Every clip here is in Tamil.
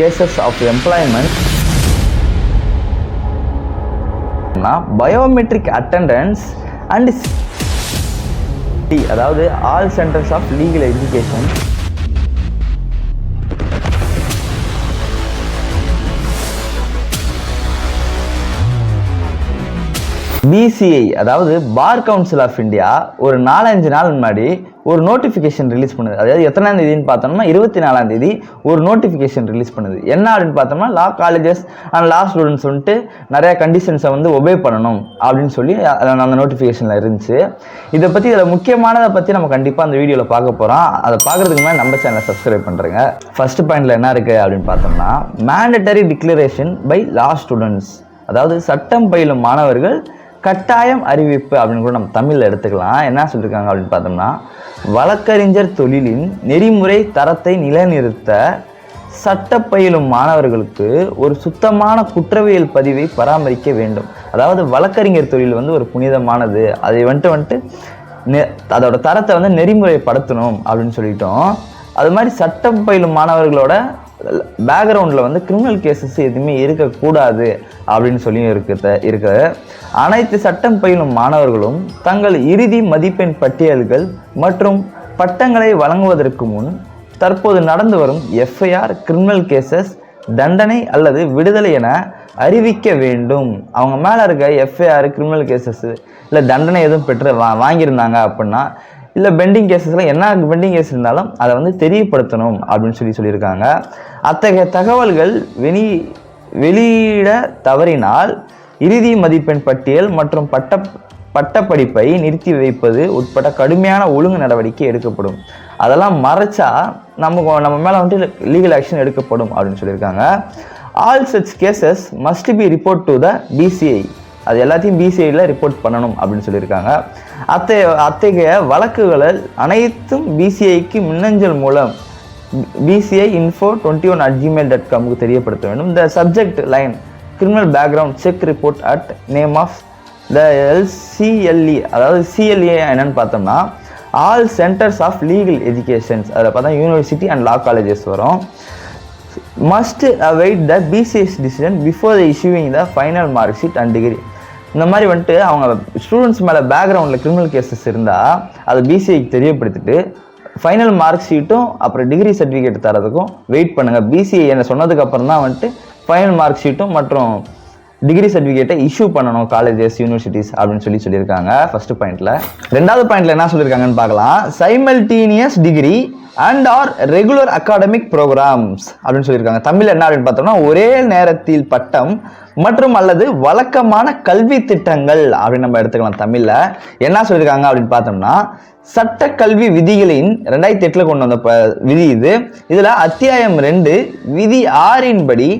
cases of employment. Biometric attendance and அதாவது all centers of legal education. BCI அதாவது பார் கவுன்சில் ஆஃப் இந்தியா ஒரு 4-5 நாள் முன்னாடி ஒரு நோட்டிஃபிகேஷன் ரிலீஸ் பண்ணுது. அதாவது எத்தனாம் தேதின்னு பார்த்தோம்னா 24ஆம் தேதி ஒரு நோட்டிஃபிகேஷன் ரிலீஸ் பண்ணுது. என்ன அப்படின்னு பார்த்தோம்னா லா காலேஜஸ் அண்ட் லா ஸ்டூடெண்ட்ஸ் வந்துட்டு நிறைய கண்டிஷன்ஸை வந்து ஒபே பண்ணணும் அப்படின்னு சொல்லி அந்த நோட்டிஃபிகேஷனில் இருந்துச்சு. இதை பற்றி இதில் முக்கியமானதை பற்றி நம்ம கண்டிப்பாக அந்த வீடியோவில் பார்க்க போகிறோம். அதை பார்க்குறதுக்கு முன்னாடி நம்ம சேனலை சப்ஸ்கிரைப் பண்ணுறேங்க. ஃபர்ஸ்ட் பாயிண்டில் என்ன இருக்குது அப்படின்னு பார்த்தோம்னா mandatory declaration by law students, அதாவது சட்டம் பயிலும் மாணவர்கள் கட்டாயம் அறிவிப்பு அப்படின்னு கூட நம்ம தமிழில் எடுத்துக்கலாம். என்ன சொல்லியிருக்காங்க அப்படின்னு பார்த்தோம்னா வழக்கறிஞர் தொழிலின் நெறிமுறை தரத்தை நிலைநிறுத்த சட்ட பயிலும் மாணவர்களுக்கு ஒரு சுத்தமான குற்றவியல் பதிவை பராமரிக்க வேண்டும். அதாவது வழக்கறிஞர் தொழில் வந்து ஒரு புனிதமானது, அதை வந்துட்டு அதோட தரத்தை வந்து நெறிமுறைப்படுத்தணும் அப்படின்னு சொல்லிட்டோம். அது மாதிரி சட்டம் பயிலும் மாணவர்களோட பேக்ரவுண்டில் வந்து கிரிமினல் கேசஸ் எதுவுமே இருக்கக்கூடாது அப்படின்னு சொல்லி இருக்கு. அனைத்து சட்டம் பயிலும் மாணவர்களும் தங்கள் இறுதி மதிப்பெண் பட்டியல்கள் மற்றும் பட்டங்களை வழங்குவதற்கு முன் தற்போது நடந்து வரும் எஃப்ஐஆர், கிரிமினல் கேசஸ், தண்டனை அல்லது விடுதலை என அறிவிக்க வேண்டும். அவங்க மேலே இருக்க எஃப்ஐஆர், கிரிமினல் கேசஸ் இல்லை தண்டனை எதுவும் வாங்கியிருந்தாங்க அப்படின்னா இல்லை பெண்டிங் கேசஸ்லாம் என்ன பெண்டிங் கேஸ் இருந்தாலும் அதை வந்து தெரியப்படுத்தணும் அப்படின்னு சொல்லியிருக்காங்க. அத்தகைய தகவல்கள் வெளியிட தவறினால் இறுதி மதிப்பெண் பட்டியல் மற்றும் பட்டப்படிப்பை நிறுத்தி வைப்பது உட்பட கடுமையான ஒழுங்கு நடவடிக்கை எடுக்கப்படும். அதெல்லாம் மறைச்சா நம்ம மேலே வந்துட்டு லீகல் ஆக்ஷன் எடுக்கப்படும் அப்படின்னு சொல்லியிருக்காங்க. All such cases must be report to the BCI, அது எல்லாத்தையும் BCIயில் ரிப்போர்ட் பண்ணணும் அப்படின்னு சொல்லியிருக்காங்க. அத்தகைய வழக்குகள் அனைத்தும் BCIக்கு மின்னஞ்சல் மூலம் bci.info21@gmail.com தெரியப்படுத்த வேண்டும். The subject line criminal background check report at name of the CLE, அதாவது CLE என்னன்னு பார்த்தோம்னா all centers of legal educations, அதில் பார்த்தா யூனிவர்சிட்டி அண்ட் லா காலேஜஸ் வரும். Must await the BCI's decision before the issuing the final mark sheet and degree. இந்த மாதிரி வந்துட்டு அவங்க ஸ்டூடெண்ட்ஸ் மேலே பேக்ரவுண்டில் கிரிமினல் கேசஸ் இருந்தால் அதை BCIக்கு தெரியப்படுத்திட்டு ஃபைனல் மார்க் ஷீட்டும் அப்புறம் டிகிரி சர்டிஃபிகேட் தரதுக்கும் வெயிட் பண்ணுங்கள். BCI என்ன சொன்னதுக்கு அப்புறம் தான் வந்துட்டு ஃபைனல் மார்க் ஷீட்டும் மற்றும் டிகிரி சர்டிஃபிகேட்டை இஷ்யூ பண்ணணும் காலேஜஸ், யூனிவர்சிட்டிஸ் அப்படின்னு சொல்லியிருக்காங்க ஃபர்ஸ்ட் பாயிண்ட்ல. ரெண்டாவது பாயிண்ட்ல என்ன சொல்லியிருக்காங்கன்னு பார்க்கலாம். Simultaneous degree and or regular academic programs அப்படின்னு சொல்லியிருக்காங்க. தமிழ் என்ன அப்படின்னு பார்த்தோம்னா ஒரே நேரத்தில் பட்டம் மற்றும் அல்லது வழக்கமான கல்வி திட்டங்கள் அப்படின்னு நம்ம எடுத்துக்கலாம். தமிழ்ல என்ன சொல்லியிருக்காங்க அப்படின்னு பார்த்தோம்னா சட்ட கல்வி விதிகளின் 2008 கொண்டு வந்த விதி இதுல அத்தியாயம் 2 விதி 6 படி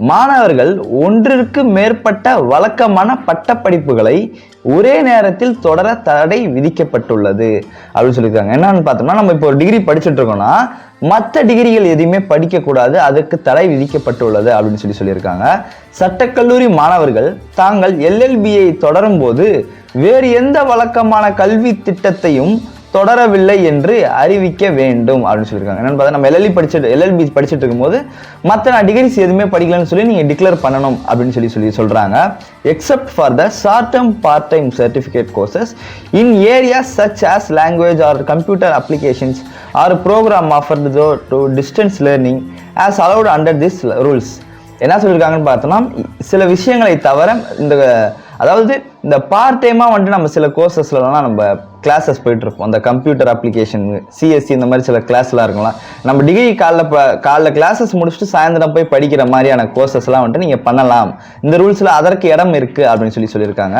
மாணவர்கள் ஒன்றிற்கு மேற்பட்ட வழக்கமான பட்டப்படிப்புகளை ஒரே நேரத்தில் தொடர தடை விதிக்கப்பட்டுள்ளது அப்படின்னு சொல்லியிருக்காங்க. என்னன்னு பார்த்தோம்னா நம்ம இப்போ ஒரு டிகிரி படிச்சுட்டு இருக்கோம்னா மற்ற டிகிரிகள் எதுவுமே படிக்கக்கூடாது, அதுக்கு தடை விதிக்கப்பட்டுள்ளது அப்படின்னு சொல்லியிருக்காங்க. சட்டக்கல்லூரி மாணவர்கள் தாங்கள் LLBயை தொடரும் போது வேறு எந்த வழக்கமான கல்வி திட்டத்தையும் தொடரவில்லை என்று அறிவிக்க வேண்டும் அப்படின்னு சொல்லியிருக்காங்க. என்னன்னு பார்த்தா நம்ம LLB படிச்சுட்டு இருக்கும்போது மற்ற நான் டிகிரிஸ் எதுவுமே படிக்கலன்னு சொல்லி நீங்கள் டிக்ளேர் பண்ணணும் அப்படின்னு சொல்றாங்க. Except for the short term part time certificate courses in areas such as language or computer applications or program offered to distance learning as allowed under this rules. என்ன சொல்லியிருக்காங்கன்னு பார்த்தோம்னா சில விஷயங்களை தவிர அதாவது இந்த பார்ட் டைமாக வந்துட்டு நம்ம சில கோர்சஸ்லாம் நம்ம கிளாஸஸ் போயிட்டு இருப்போம். அந்த கம்ப்யூட்டர் அப்ளிகேஷன், CSC இந்த மாதிரி சில கிளாஸ்லாம் இருக்கலாம். நம்ம டிகிரி காலைல கிளாஸஸ் முடிச்சுட்டு சாயந்தரம் போய் படிக்கிற மாதிரியான கோர்சஸ்லாம் வந்துட்டு நீங்கள் பண்ணலாம். இந்த ரூல்ஸில் அதற்கு இடம் இருக்குது அப்படின்னு சொல்லியிருக்காங்க.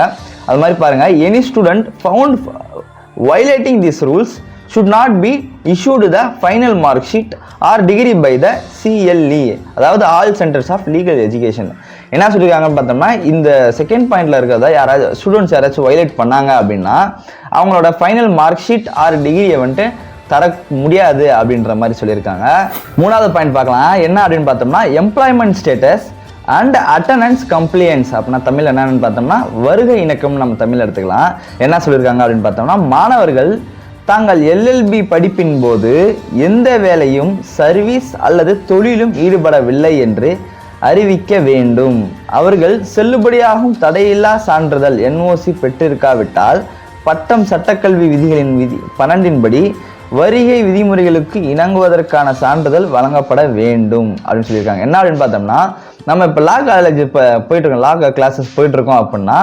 அது மாதிரி பாருங்கள், any student found violating these rules should not be issued the final mark sheet or degree by the CLE, அதாவது all centers of legal education. என்ன சொல்லியிருக்காங்கன்னு பார்த்தோம்னா இந்த செகண்ட் பாயிண்ட்ல இருக்கிறதா யாராவது ஸ்டூடெண்ட்ஸ் யாராச்சும் வயலேட் பண்ணாங்க அப்படின்னா அவங்களோட ஃபைனல் மார்க் ஷீட் ஆர் டிகிரியை வந்துட்டு தர முடியாது அப்படின்ற மாதிரி சொல்லியிருக்காங்க. மூணாவது பாயிண்ட் பார்க்கலாம். என்ன அப்படின்னு பார்த்தோம்னா employment status and attendance complaints அப்படின்னா தமிழ் என்னன்னு பார்த்தோம்னா வருகை இணக்கம் நம்ம தமிழ் எடுத்துக்கலாம். என்ன சொல்லியிருக்காங்க அப்படின்னு பார்த்தோம்னா மாணவர்கள் தாங்கள் எல்எல்பி படிப்பின் போது எந்த வேலையும் சர்வீஸ் அல்லது தொழிலும் ஈடுபடவில்லை என்று அறிவிக்க வேண்டும். அவர்கள் செல்லுபடியாகும் தடையில்லா சான்றிதழ் என்ஓசி பெற்றிருக்காவிட்டால் பட்டம் சட்டக்கல்வி விதிகளின் 12 வருகை விதிமுறைகளுக்கு இணங்குவதற்கான சான்றிதழ் வழங்கப்பட வேண்டும் அப்படின்னு சொல்லியிருக்காங்க. என்ன அப்படின்னு பார்த்தோம்னா, நம்ம இப்போ லா காலேஜ் இப்போ போயிட்டுருக்கோம், லா கிளாஸஸ் போயிட்டுருக்கோம் அப்படின்னா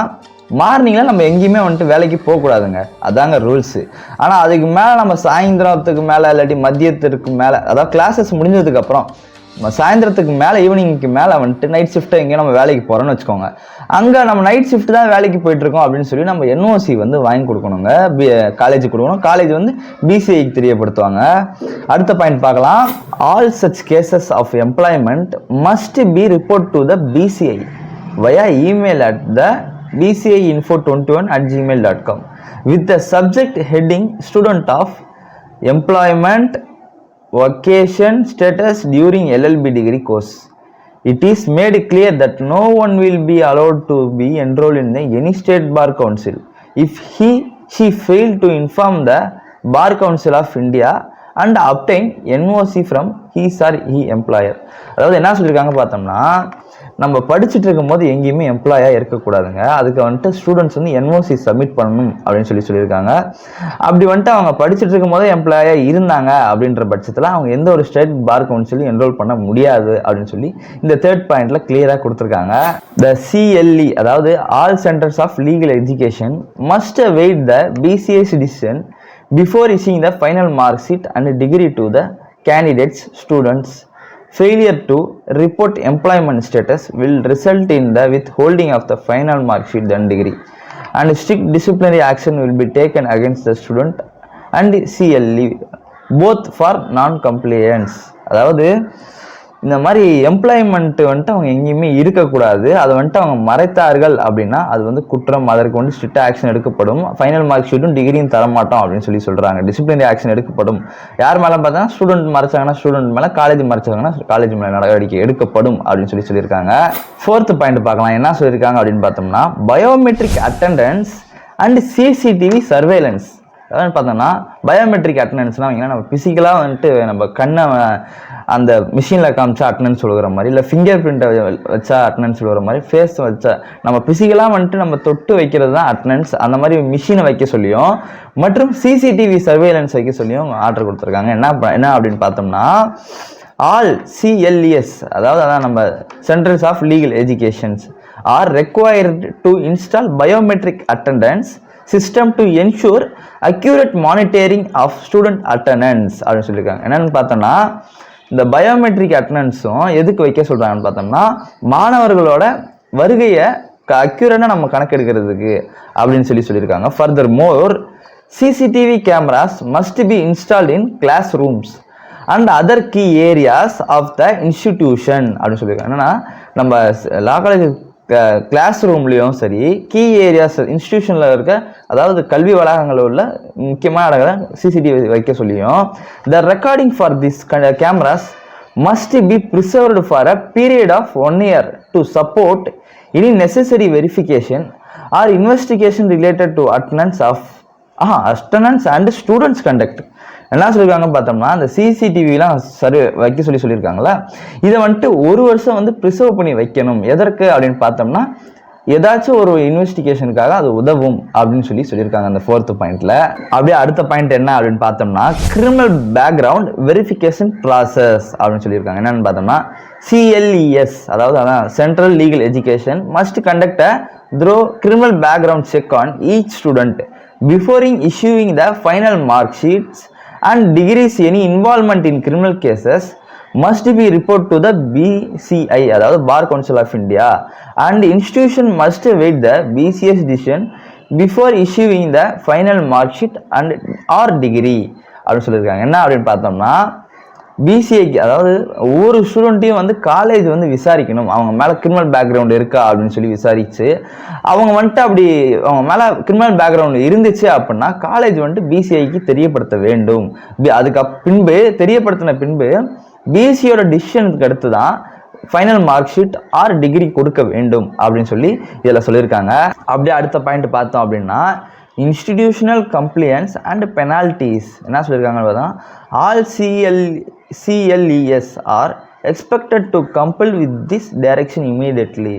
மார்னிங்கில் நம்ம எங்கேயுமே வந்துட்டு வேலைக்கு போகக்கூடாதுங்க, அதாங்க ரூல்ஸு. ஆனால் அதுக்கு மேலே நம்ம சாயந்தரத்துக்கு மேலே இல்லாட்டி மதியத்திற்கு மேலே, அதாவது கிளாஸஸ் முடிஞ்சதுக்கப்புறம் சாயந்தரத்துக்கு மேலே ஈவினிங்க்கு மேலே வந்துட்டு நைட் ஷிஃப்ட்டை எங்கேயும் நம்ம வேலைக்கு போகிறோன்னு வச்சுக்கோங்க. அங்கே நம்ம நைட் ஷிஃப்ட் தான் வேலைக்கு போயிட்டுருக்கோம் அப்படின்னு சொல்லி நம்ம என்ஓசி வந்து வாங்கி கொடுக்கணுங்க, காலேஜுக்கு கொடுக்கணும். காலேஜ் வந்து பிசிஐக்கு தெரியப்படுத்துவாங்க. அடுத்த பாயிண்ட் பார்க்கலாம். All such cases of employment must be report to the BCI via email at the bciinfo21@gmail.com with the subject heading student of employment vacation status during LLB degree course. It is made clear that no one will be allowed to be enrolled in any state bar council if she failed to inform the Bar Council of India and obtain NOC from his or he employer. அதாவது என்ன சொல்லியிருக்காங்க பார்த்தோம்னா, நம்ம படிச்சுட்டு இருக்கும் போது எங்கேயுமே எம்ப்ளாயாக இருக்கக்கூடாதுங்க. அதுக்கு வந்துட்டு ஸ்டூடெண்ட்ஸ் வந்து என்ஓசி சப்மிட் பண்ணணும் அப்படின்னு சொல்லியிருக்காங்க. அப்படி வந்துட்டு அவங்க படிச்சுட்டு இருக்கும் போதே எம்ப்ளாயாக இருந்தாங்க அப்படின்ற பட்சத்தில் அவங்க எந்த ஒரு ஸ்டேட் பார் கவுன்சிலையும் என்ரோல் பண்ண முடியாது அப்படின்னு சொல்லி இந்த 3rd பாயிண்ட்ல கிளியராக கொடுத்துருக்காங்க. த சிஎல்இ, அதாவது all centers of legal education must await the BCA's decision before issuing the final mark sheet and degree to the candidates. Students failure to report employment status will result in the withholding of the final mark sheet and degree, and strict disciplinary action will be taken against the student and CLE both for non-compliance. அதாவது இந்த மாதிரி எம்ப்ளாய்மெண்ட் வந்துட்டு அவங்க எங்கேயுமே இருக்கக்கூடாது, அதை வந்துட்டு அவங்க மறைத்தார்கள் அப்படின்னா அது வந்து குற்றம். அதற்கு வந்து ஸ்ட்ரிக்ட் ஆக்ஷன் எடுக்கப்படும். ஃபைனல் மார்க் ஷீட்டும் டிகிரியும் தரமாட்டோம் அப்படின்னு சொல்கிறாங்க. டிசிப்ளினரி ஆக்ஷன் எடுக்கப்படும். யார் மேலே பார்த்தா ஸ்டூடெண்ட் மறைச்சாங்கன்னா ஸ்டூடெண்ட் மேலே, காலேஜ் மறைச்சாங்கன்னா காலேஜ் மேலே நடவடிக்கை எடுக்கப்படும் அப்படின்னு சொல்லியிருக்காங்க. 4th பாயிண்ட் பார்க்கலாம். என்ன சொல்லியிருக்காங்க அப்படின்னு பார்த்தோம்னா, biometric attendance and CCTV surveillance. அதாவது பார்த்தோம்னா பயோமெட்ரிக் அட்டெண்டன்ஸ்லாம் வைங்கன்னா நம்ம ஃபிசிக்கலாக வந்துட்டு நம்ம கண்ணை அந்த மிஷினில் காமிச்சா அட்டெண்டன்ஸ் சொல்கிற மாதிரி, இல்லை ஃபிங்கர் பிரிண்ட்டை வச்சா அட்டெண்டன்ஸ் சொல்கிற மாதிரி, ஃபேஸ் வச்சா நம்ம ஃபிசிக்கலாக வந்துட்டு நம்ம தொட்டு வைக்கிறது தான் அட்டெண்டன்ஸ். அந்த மாதிரி மிஷினை வைக்க சொல்லியும் மற்றும் சிசிடிவி சர்வேலன்ஸ் வைக்க சொல்லியும் ஆர்டர் கொடுத்துருக்காங்க. என்ன அப்படின்னு பார்த்தோம்னா, ஆல் சிஎல்இஎஸ், அதாவது அதான் நம்ம centers of legal educations are required to install biometric attendance system to ensure accurate monitoring of student attendance அப்படின்னு சொல்லியிருக்காங்க. என்னன்னு பார்த்தோம்னா, இந்த பயோமெட்ரிக் அட்டெண்டன்ஸும் எதுக்கு வைக்க சொல்றாங்கன்னு பார்த்தோம்னா, மாணவர்களோட வருகையை அக்யூரேட்டாக நம்ம கணக்கெடுக்கிறதுக்கு அப்படின்னு சொல்லியிருக்காங்க. Further more CCTV cameras must be installed in classrooms and other key areas of the institution அப்படின்னு சொல்லியிருக்காங்க. என்னன்னா, நம்ம லா காலேஜ் கிளாஸ் ரூம்லேயும் சரி, கீ ஏரியாஸ் இன்ஸ்டிடியூஷனில் இருக்க, அதாவது கல்வி வளாகங்களில் உள்ள முக்கியமான இடங்களை சிசிடிவி வைக்க சொல்லியும், the recording for this cameras must be preserved for a period of 1 year to support any necessary verification or investigation related to attendance and students conduct. என்ன சொல்லியிருக்காங்க பார்த்தோம்னா, அந்த சிசிடிவிலாம் வைக்க சொல்லியிருக்காங்களா, இதை வந்துட்டு 1 வருஷம் வந்து ப்ரிசர்வ் பண்ணி வைக்கணும். எதற்கு அப்படின்னு பார்த்தோம்னா, ஏதாச்சும் ஒரு இன்வெஸ்டிகேஷனுக்காக அது உதவும் அப்படின்னு சொல்லியிருக்காங்க அந்த 4th பாயிண்ட்ல. அப்படியே அடுத்த பாயிண்ட் என்ன அப்படின்னு பார்த்தோம்னா, கிரிமினல் பேக்ரவுண்ட் வெரிஃபிகேஷன் ப்ராசஸ் அப்படின்னு சொல்லியிருக்காங்க. என்னன்னு பார்த்தோம்னா, சிஎல்இஎஸ், அதாவது அதான் central legal education must conduct a throw criminal background check on each student before issuing the final mark sheets and degrees. Any involvement in criminal cases must be reported to the BCI, அதாவது Bar Council of India, and institution must await the BCA's decision before issuing the final mark sheet and or degree அப்படின்னு சொல்லியிருக்காங்க. என்ன அப்படின்னு பார்த்தோம்னா, பிசிஐக்கு, அதாவது ஒவ்வொரு ஸ்டூடெண்ட்டையும் வந்து காலேஜ் வந்து விசாரிக்கணும், அவங்க மேலே கிரிமினல் பேக்ரவுண்ட் இருக்கா அப்படின்னு விசாரிச்சு, அவங்க வந்துட்டு அப்படி அவங்க மேலே கிரிமினல் பேக்ரவுண்ட் இருந்துச்சு அப்படின்னா காலேஜ் வந்துட்டு பிசிஐக்கு தெரியப்படுத்த வேண்டும். அதுக்கு பின்பு தெரியப்படுத்தின பின்பு பிசியோட டிசிஷனுக்கு அடுத்து தான் final mark sheet R degree கொடுக்க வேண்டும் அப்படின்னு இதில் சொல்லியிருக்காங்க. அப்படியே அடுத்த பாயிண்ட் பார்த்தோம் அப்படின்னா, institutional compliance and penalties. என்ன சொல்லியிருக்காங்கன்னு பார்த்தா all CLES are expected to comply with this direction immediately.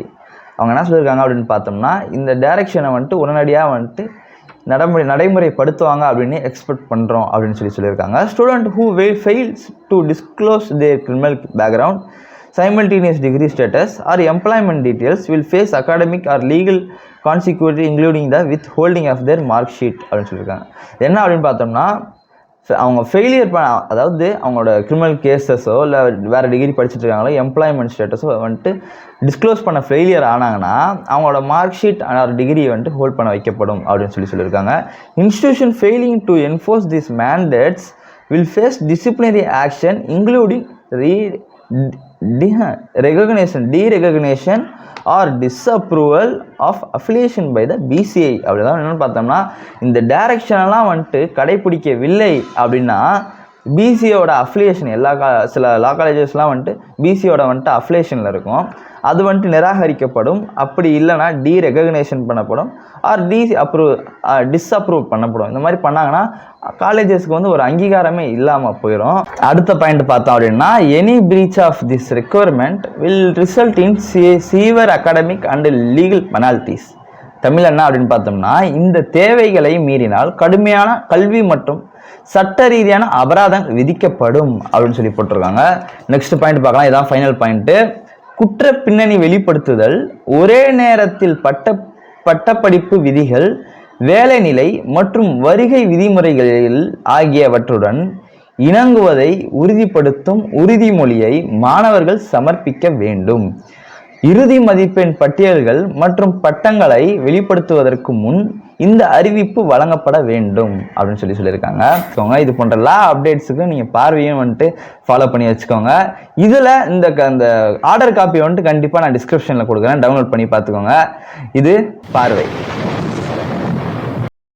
அவங்க என்ன சொல்லியிருக்காங்க அப்படின்னு பார்த்தோம்னா இந்த டைரக்ஷனை வந்துட்டு உடனடியாக வந்துட்டு நடைமுறைப்படுத்துவாங்க அப்படின்னு எக்ஸ்பெக்ட் பண்ணுறோம் அப்படின்னு சொல்லியிருக்காங்க. Student who fails to disclose their criminal background, simultaneous degree status or employment details will face academic or legal consequences including the withholding of their mark sheet அப்படின்னு சொல்லியிருக்காங்க. என்ன அப்படின்னு பார்த்தோம்னா அவங்க ஃபெயிலியர் அதாவது அவங்களோட கிரிமினல் கேசஸோ இல்லை வேறு டிகிரி படிச்சுட்டு இருக்காங்களோ எம்ப்ளாய்மெண்ட் ஸ்டேட்டஸோ வந்துட்டு டிஸ்க்ளோஸ் பண்ண ஃபெயிலியர் ஆனாங்கன்னா அவங்களோட மார்க் ஷீட் ஆர் டிகிரியை வந்துட்டு ஹோல்ட் பண்ண வைக்கப்படும் அப்படின்னு சொல்லியிருக்காங்க. Institution failing to enforce this mandates will face disciplinary action including derecognition or disapproval of affiliation by the BCI. அப்படிதான் என்னென்னு பார்த்தோம்னா இந்த டைரக்ஷனெல்லாம் வந்துட்டு கடைப்பிடிக்கவில்லை அப்படின்னா பிசியோட அஃபிலியேஷன் சில லா காலேஜஸ்லாம் வந்துட்டு பிசியோட வந்துட்டு அஃபிலியேஷனில் இருக்கும், அது வந்துட்டு நிராகரிக்கப்படும். அப்படி இல்லைனா டீரெகக்னேஷன் பண்ணப்படும் ஆர் டிஸ்அப்ரூவ் பண்ணப்படும். இந்த மாதிரி பண்ணாங்கன்னா காலேஜஸ்க்கு வந்து ஒரு அங்கீகாரமே இல்லாமல் போயிடும். அடுத்த பாயிண்ட் பார்த்தோம் அப்படின்னா any breach of this requirement will result in severe academic and legal penalties. Tamil என்ன அப்படின்னு பார்த்தோம்னா இந்த தேவைகளை மீறினால் கடுமையான கல்வி மற்றும் சட்ட ரீதியான அபராதம் விதிக்கப்படும் அப்படின்னு சொல்லி போட்டிருக்காங்க. நெக்ஸ்ட் பாயிண்ட் பார்க்கலாம், இதான் ஃபைனல் பாயிண்ட்டு. குற்ற பின்னணி வெளிப்படுத்துதல், ஒரே நேரத்தில் பட்டப்படிப்பு விதிகள், வேலைநிலை மற்றும் வருகை விதிமுறைகளில் ஆகியவற்றுடன் இணங்குவதை உறுதிப்படுத்தும் உறுதிமொழியை மாணவர்கள் சமர்ப்பிக்க வேண்டும். இறுதி மதிப்பெண் பட்டியல்கள் மற்றும் பட்டங்களை வெளிப்படுத்துவதற்கு முன் இந்த அறிவிப்பு வழங்கப்பட வேண்டும் அப்படின்னு சொல்லியிருக்காங்க. இது போன்ற லா அப்டேட்ஸுக்கு நீங்கள் பார்வையும் வந்துட்டு ஃபாலோ பண்ணி வச்சுக்கோங்க. இதில் இந்த ஆர்டர் காப்பி வந்துட்டு கண்டிப்பாக நான் டிஸ்கிரிப்ஷனில் கொடுக்குறேன், டவுன்லோட் பண்ணி பார்த்துக்கோங்க. இது பார்வை.